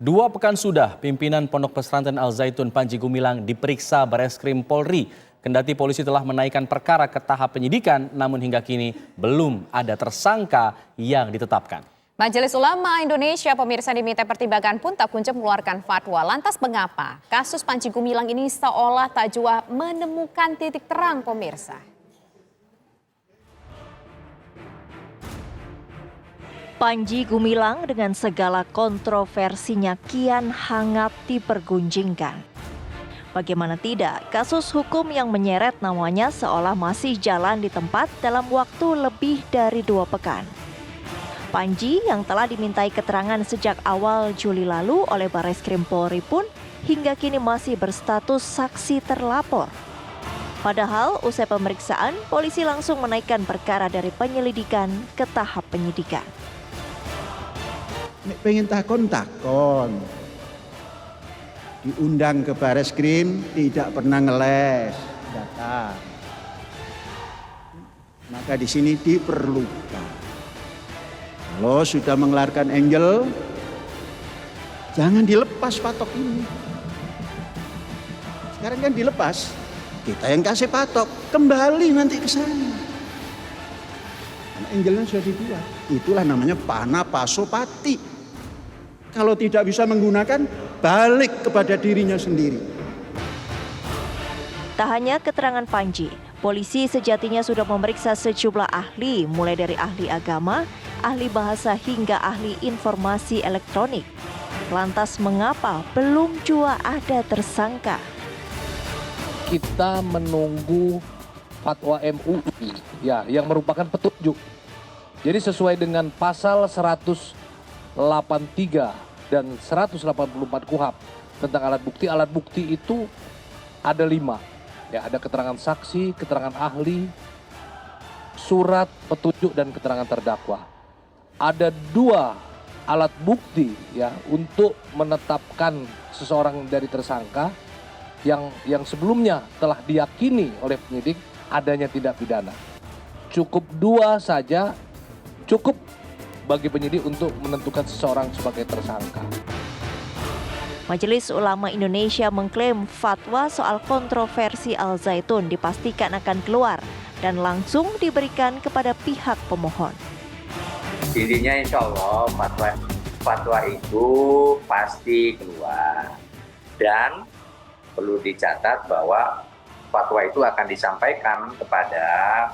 2 pekan sudah pimpinan Pondok Pesantren Al Zaitun Panji Gumilang diperiksa Bareskrim Polri. Kendati polisi telah menaikkan perkara ke tahap penyidikan, namun hingga kini belum ada tersangka yang ditetapkan. Majelis Ulama Indonesia pemirsa diminta pertimbangan pun tak kunjung mengeluarkan fatwa. Lantas mengapa kasus Panji Gumilang ini seolah tak jua menemukan titik terang pemirsa? Panji Gumilang dengan segala kontroversinya kian hangat dipergunjingkan. Bagaimana tidak, kasus hukum yang menyeret namanya seolah masih jalan di tempat dalam waktu lebih dari 2 pekan. Panji yang telah dimintai keterangan sejak awal Juli lalu oleh Bareskrim Polri pun hingga kini masih berstatus saksi terlapor. Padahal usai pemeriksaan, polisi langsung menaikkan perkara dari penyelidikan ke tahap penyidikan. Pengen takon. Diundang ke Bareskrim, tidak pernah ngeles data. Maka di sini diperlukan. Kalau sudah mengeluarkan Angel, jangan dilepas patok ini. Sekarang kan dilepas, kita yang kasih patok, kembali nanti ke sana. Karena Angelnya sudah dibuat, itulah namanya pana pasopati. Kalau tidak bisa menggunakan, balik kepada dirinya sendiri. Tak hanya keterangan Panji, polisi sejatinya sudah memeriksa sejumlah ahli, mulai dari ahli agama, ahli bahasa hingga ahli informasi elektronik. Lantas mengapa belum jua ada tersangka? Kita menunggu fatwa MUI ya yang merupakan petunjuk. Jadi sesuai dengan pasal 183 dan 184 KUHP tentang alat bukti itu ada 5. Ya, ada keterangan saksi, keterangan ahli, surat petunjuk dan keterangan terdakwa. Ada 2 alat bukti ya untuk menetapkan seseorang dari tersangka yang sebelumnya telah diyakini oleh penyidik adanya tindak pidana. Cukup 2 saja cukup bagi penyidik untuk menentukan seseorang sebagai tersangka. Majelis Ulama Indonesia mengklaim fatwa soal kontroversi Al Zaitun dipastikan akan keluar dan langsung diberikan kepada pihak pemohon. Intinya insya Allah fatwa itu pasti keluar. Dan perlu dicatat bahwa fatwa itu akan disampaikan kepada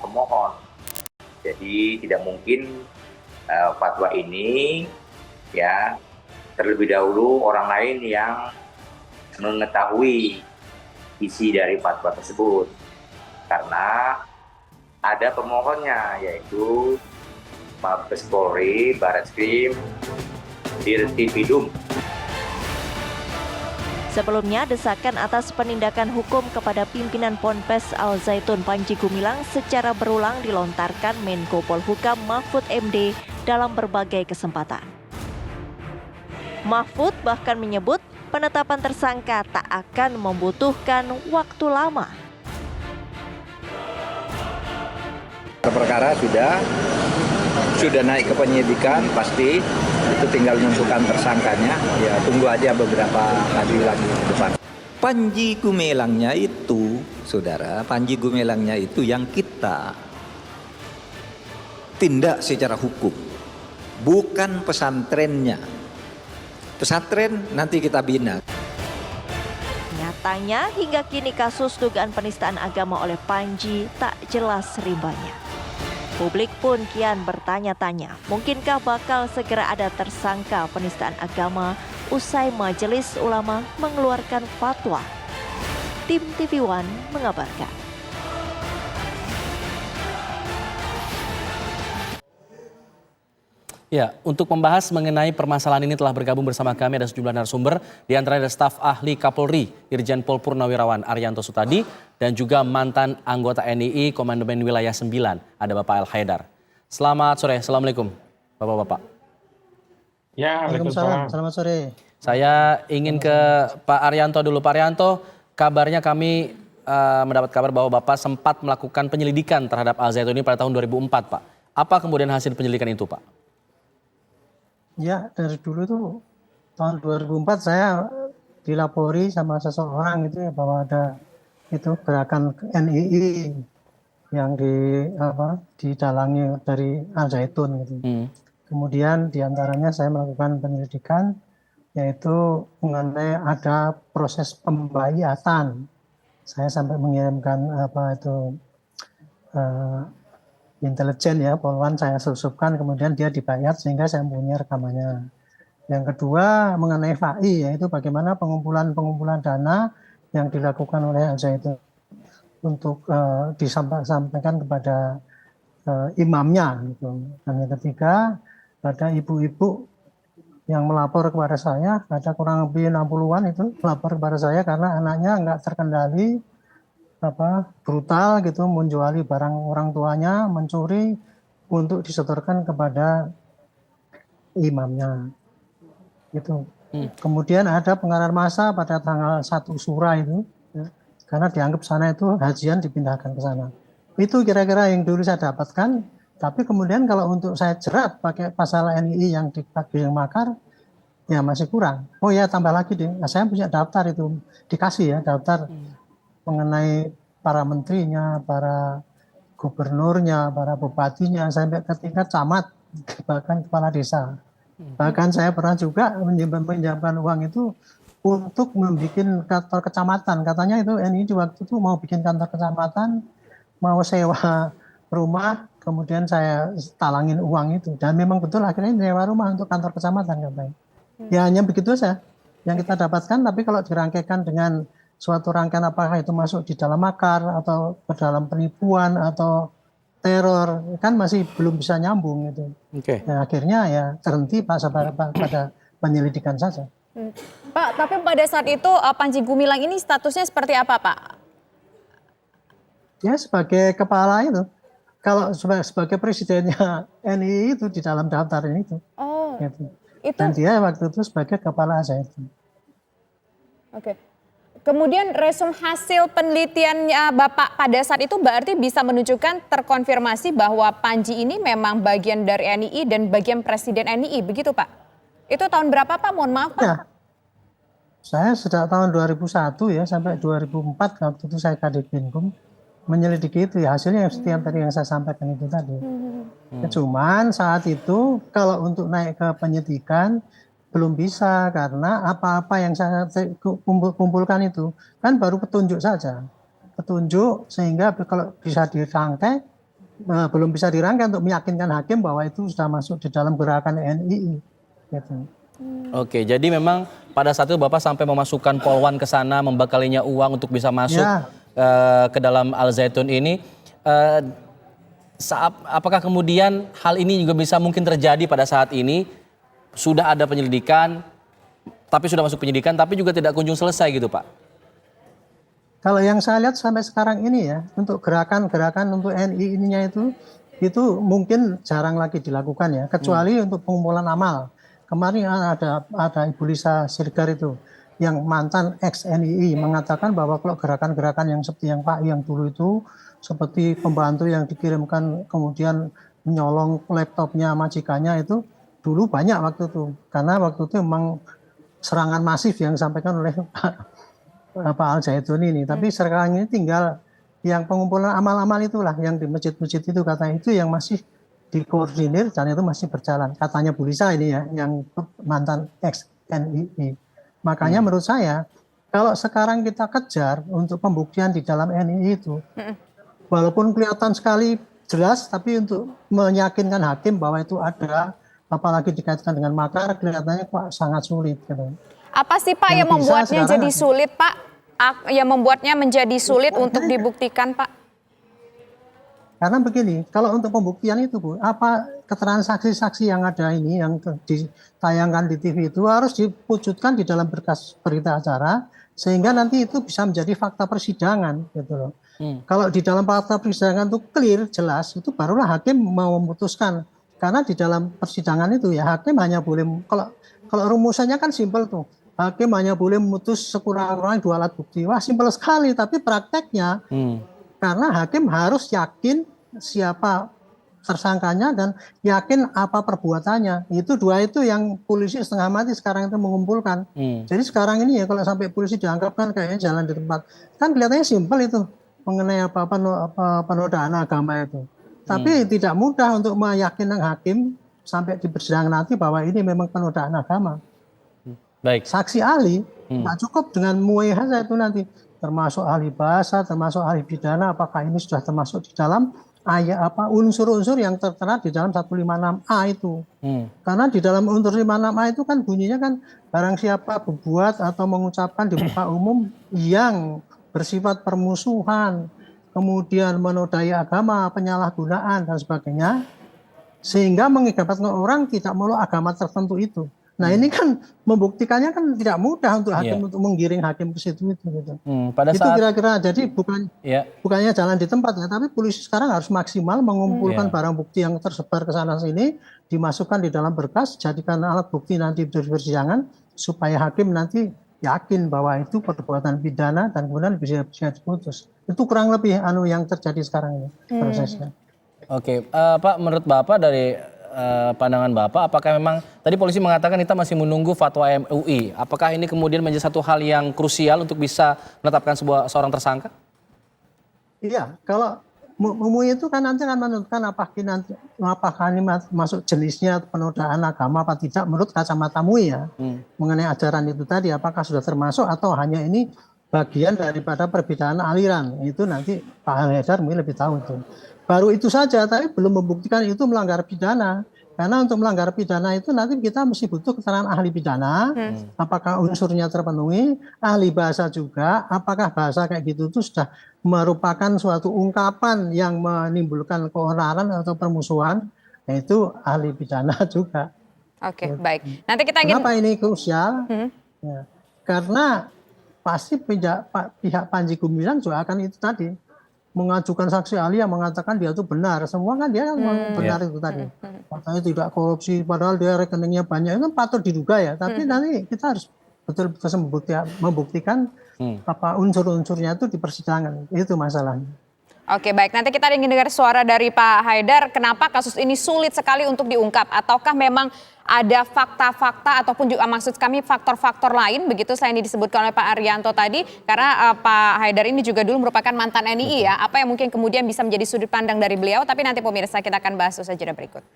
pemohon. Jadi tidak mungkin fatwa ini ya terlebih dahulu orang lain yang mengetahui isi dari fatwa tersebut. Karena ada pemohonnya yaitu Mabes Polri, Bareskrim, Dirtipidum. Sebelumnya, desakan atas penindakan hukum kepada pimpinan Ponpes Al Zaitun Panji Gumilang secara berulang dilontarkan Menko Polhukam Mahfud MD dalam berbagai kesempatan. Mahfud bahkan menyebut penetapan tersangka tak akan membutuhkan waktu lama. Perkara sudah naik ke penyidikan, pasti itu tinggal menentukan tersangkanya. Ya tunggu aja beberapa hari lagi ke depan. Panji Gumilangnya itu, saudara, Panji Gumilangnya itu yang kita tindak secara hukum, bukan pesantrennya. Pesantren nanti kita bina. Nyatanya hingga kini kasus dugaan penistaan agama oleh Panji tak jelas rimbanya. Publik pun kian bertanya-tanya, mungkinkah bakal segera ada tersangka penistaan agama usai Majelis Ulama mengeluarkan fatwa? Tim TV One mengabarkan. Ya, untuk membahas mengenai permasalahan ini telah bergabung bersama kami ada sejumlah narasumber, di antaranya ada staf ahli Kapolri, Irjen Pol Purnawirawan Arianto Sutadi, dan juga mantan anggota NII Komandemen Wilayah 9, ada Bapak El Haidar. Selamat sore, Assalamualaikum Bapak-Bapak. Ya, Waalaikumsalam. Selamat sore. Saya ingin ke Pak Arianto dulu. Pak Arianto, kabarnya kami mendapat kabar bahwa Bapak sempat melakukan penyelidikan terhadap Al Zaitun ini pada tahun 2004, Pak. Apa kemudian hasil penyelidikan itu, Pak? Ya, dari dulu tuh tahun 2004 saya dilapori sama seseorang itu ya bahwa ada itu gerakan NII yang didalangi dari Al Zaitun gitu. Kemudian diantaranya saya melakukan penyelidikan yaitu mengenai ada proses pembayatan. Saya sampai mengirimkan intelijen ya, poluan saya susupkan, kemudian dia dibayar sehingga saya mempunyai rekamannya. Yang kedua mengenai FAI, yaitu bagaimana pengumpulan dana yang dilakukan oleh Al Zaitun untuk disampaikan kepada imamnya. Gitu. Dan yang ketiga ada ibu-ibu yang melapor kepada saya, ada kurang lebih 60-an itu melapor kepada saya karena anaknya nggak terkendali, brutal gitu, menjuali barang orang tuanya, mencuri untuk disetorkan kepada imamnya gitu. Kemudian ada pengarahan massa pada tanggal 1 Syura itu ya, karena dianggap sana itu hajian dipindahkan ke sana. Itu kira-kira yang dulu saya dapatkan, tapi kemudian kalau untuk saya jerat pakai pasal NII yang dipakai yang makar ya masih kurang. Oh ya, tambah lagi deh, saya punya daftar itu, dikasih ya daftar mengenai para menterinya, para gubernurnya, para bupatinya, sampai ke tingkat camat, bahkan kepala desa. Bahkan saya pernah juga menjamkan uang itu untuk membuat kantor kecamatan. Katanya itu NII waktu itu mau bikin kantor kecamatan, mau sewa rumah, kemudian saya talangin uang itu. Dan memang betul akhirnya sewa rumah untuk kantor kecamatan katanya. Ya hanya begitu saja yang kita dapatkan, tapi kalau dirangkaikan dengan suatu rangkaian apakah itu masuk di dalam makar atau ke dalam penipuan atau teror, kan masih belum bisa nyambung gitu. Nah, akhirnya ya terhenti pada penyelidikan saja. Pak, tapi pada saat itu Panji Gumilang ini statusnya seperti apa, Pak? Ya sebagai kepala itu, kalau sebagai presidennya NII itu di dalam daftar itu. Oh, gitu. itu. Dan dia waktu itu sebagai kepala Zaitun. Oke. Kemudian resum hasil penelitiannya Bapak pada saat itu berarti bisa menunjukkan terkonfirmasi bahwa Panji ini memang bagian dari NII dan bagian presiden NII, begitu Pak? Itu tahun berapa Pak? Mohon maaf Pak. Ya. Saya sejak tahun 2001 ya sampai 2004 waktu itu saya Kadipinkum menyelidiki itu ya, hasilnya yang setiap tadi yang saya sampaikan itu tadi. Cuman saat itu kalau untuk naik ke penyidikan belum bisa karena apa-apa yang saya kumpulkan itu kan baru petunjuk saja. Petunjuk sehingga kalau bisa dirangkai, belum bisa dirangkai untuk meyakinkan hakim bahwa itu sudah masuk di dalam gerakan NII. Gitu. Oke, jadi memang pada saat itu Bapak sampai memasukkan poluan ke sana, membekalinya uang untuk bisa masuk ke dalam Al Zaitun ini. Apakah kemudian hal ini juga bisa mungkin terjadi pada saat ini? Sudah ada penyelidikan, tapi sudah masuk penyidikan, tapi juga tidak kunjung selesai gitu Pak? Kalau yang saya lihat sampai sekarang ini ya, untuk gerakan-gerakan untuk NII ininya itu mungkin jarang lagi dilakukan ya, kecuali untuk pengumpulan amal. Kemarin ada Ibu Lisa Siregar itu, yang mantan ex-NII mengatakan bahwa kalau gerakan-gerakan yang seperti yang Pak yang dulu itu, seperti pembantu yang dikirimkan kemudian menyolong laptopnya majikannya itu, dulu banyak waktu itu, karena waktu itu memang serangan masif yang disampaikan oleh Pak Al Zaitun ini. Tapi sekarang ini tinggal yang pengumpulan amal-amal itulah yang di masjid-masjid itu katanya itu yang masih dikoordinir dan itu masih berjalan. Katanya Bu Lisa ini ya, yang mantan ex-NII. Makanya menurut saya kalau sekarang kita kejar untuk pembuktian di dalam NII itu, walaupun kelihatan sekali jelas, tapi untuk meyakinkan hakim bahwa itu ada, apalagi dikaitkan dengan makar, kelihatannya kok sangat sulit. Gitu. Apa sih Pak yang membuatnya jadi sulit Pak? Yang membuatnya menjadi sulit untuk dibuktikan Pak? Karena begini, kalau untuk pembuktian itu Bu, apa keterangan saksi-saksi yang ada ini, yang ditayangkan di TV itu harus diwujudkan di dalam berkas berita acara, sehingga nanti itu bisa menjadi fakta persidangan. Gitu loh. Kalau di dalam fakta persidangan itu clear, jelas, itu barulah hakim mau memutuskan. Karena di dalam persidangan itu ya hakim hanya boleh, kalau rumusannya kan simpel tuh, hakim hanya boleh memutus sekurang-kurangnya 2 alat bukti. Wah simpel sekali, tapi prakteknya karena hakim harus yakin siapa tersangkanya dan yakin apa perbuatannya. Itu dua itu yang polisi setengah mati sekarang itu mengumpulkan. Jadi sekarang ini ya kalau sampai polisi dianggap kan kayaknya jalan di tempat. Kan kelihatannya simpel itu mengenai penodaan agama itu. Tapi tidak mudah untuk meyakinkan hakim sampai di persidangan nanti bahwa ini memang penodaan agama. Baik. Saksi ahli nggak cukup dengan muai saja itu nanti, termasuk ahli bahasa, termasuk ahli pidana, apakah ini sudah termasuk di dalam unsur-unsur yang tertera di dalam 156A itu. Karena di dalam unsur 156A itu kan bunyinya kan barang siapa berbuat atau mengucapkan di muka umum yang bersifat permusuhan, kemudian menodai agama, penyalahgunaan dan sebagainya, sehingga mengakibatkan orang tidak meluk agama tertentu itu. Nah ini kan membuktikannya kan tidak mudah untuk hakim untuk menggiring hakim ke situ itu. Gitu. Pada itu saat kira-kira jadi bukannya jalan di tempat ya, tapi polisi sekarang harus maksimal mengumpulkan barang bukti yang tersebar ke sana sini, dimasukkan di dalam berkas, jadikan alat bukti nanti di persidangan supaya hakim nanti yakin bahwa itu perbuatan pidana dan kemudian bisa diputus. Itu kurang lebih yang terjadi sekarang ini prosesnya. Oke, Pak, menurut Bapak dari pandangan Bapak, apakah memang tadi polisi mengatakan kita masih menunggu fatwa MUI? Apakah ini kemudian menjadi satu hal yang krusial untuk bisa menetapkan seorang tersangka? Iya, kalau MUI itu kan nanti akan menentukan apakah ini masuk jenisnya penodaan agama apa tidak menurut kacamata MUI ya. Mengenai ajaran itu tadi apakah sudah termasuk atau hanya ini bagian daripada perbedaan aliran. Itu nanti Pak Haidar MUI lebih tahu itu. Baru itu saja, tapi belum membuktikan itu melanggar pidana. Karena untuk melanggar pidana itu nanti kita mesti butuh keterangan ahli pidana, apakah unsurnya terpenuhi, ahli bahasa juga, apakah bahasa kayak gitu itu sudah merupakan suatu ungkapan yang menimbulkan keonaran atau permusuhan, yaitu ahli pidana juga. Oke, baik. Nanti kita ingin... Kenapa ini krusial? Ya, karena pasti pihak Panji Gumilang juga akan itu tadi, mengajukan saksi ahli yang mengatakan dia itu benar. Semua kan dia kan benar itu tadi. Katanya tidak korupsi, padahal dia rekeningnya banyak. Itu patut diduga ya. Tapi nanti kita harus betul-betul membuktikan apa unsur-unsurnya itu di persidangan. Itu masalahnya. Oke, baik. Nanti kita ingin dengar suara dari Pak Haidar. Kenapa kasus ini sulit sekali untuk diungkap? Ataukah memang ada fakta-fakta ataupun juga maksud kami faktor-faktor lain begitu selain yang disebutkan oleh Pak Arianto tadi? Karena Pak Haidar ini juga dulu merupakan mantan NII ya. Apa yang mungkin kemudian bisa menjadi sudut pandang dari beliau? Tapi nanti pemirsa kita akan bahas usaha jeda berikut.